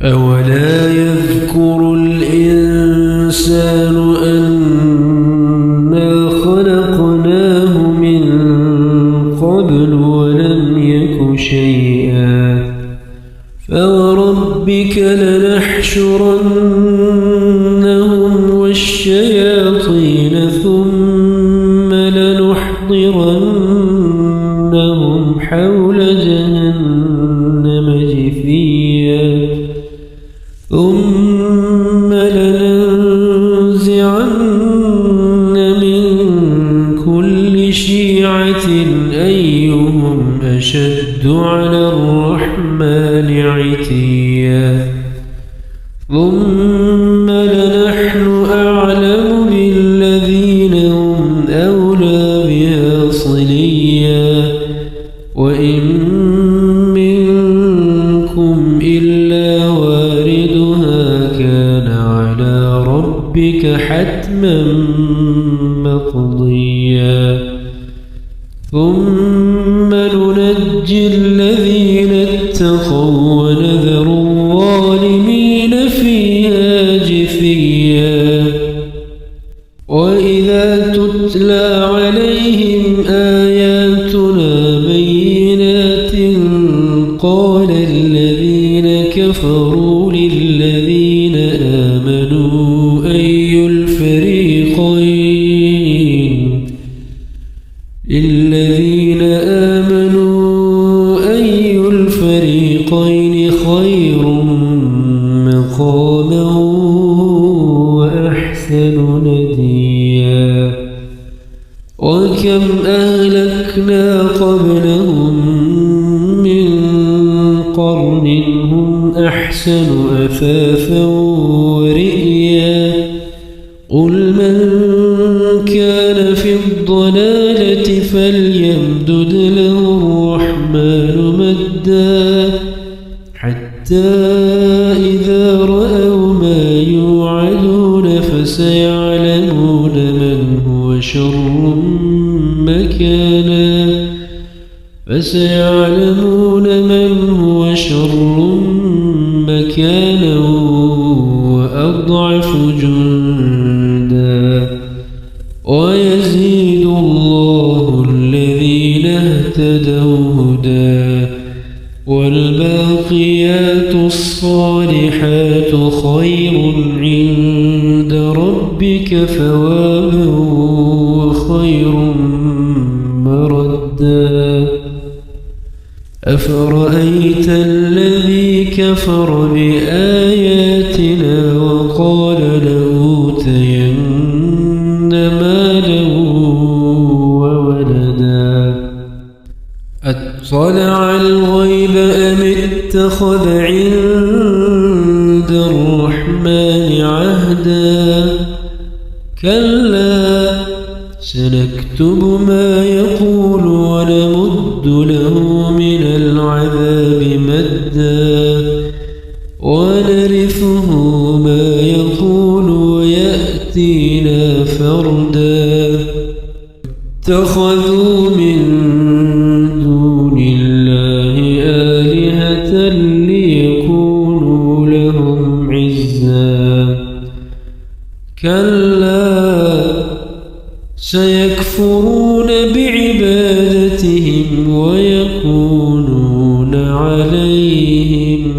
أولا يذكر الإنسان أنا خلقناه من قبل ولم يك شيئا فوربك لنحشرنهم والشياطين ثم لنحضرنهم حول جهنم جثيا ثم لننزعن من كل شيعة أيهم أشد على الرحمن عتيا ثم لنحن أعلم بالذين هم أولى بها صليا وإن منكم إلا واردها كان على ربك حتما مقضيا ثم ننجي الذين اتقوا ونذر الظالمين فيها جثيا وإذا تتلى عليهم آياتنا بينات قال الذين كفروا للذين آمنوا أي الفريقين خير مقاما وأحسن نديا وكم أهلكنا قبلهم من قرن هم أحسن أثاثا ورئيا قل من كان في الضلالة فليمدد له الرحمن مدا حتى إذا رأوا ما يوعدون فسيعلمون من هو شر مكانا وأضعف جندا ويزيد الله الذين اهتدوا هدى والباقيات الصالحات خير عند ربك ثوابا وخير مردا أفرأيت الذي كفر بآياتنا وقال لأوتين مالا وولدا أطلع الغيب أم اتخذ عند الرحمن عهدا كلا سنكتب ما يقول ونمد له من العذاب مدا ونرثه ما يقول ويأتينا فردا اتخذوا من دون الله آلهة ليكونوا لهم عزا كلا سيكفرون بعبادتهم ويكونون عليهم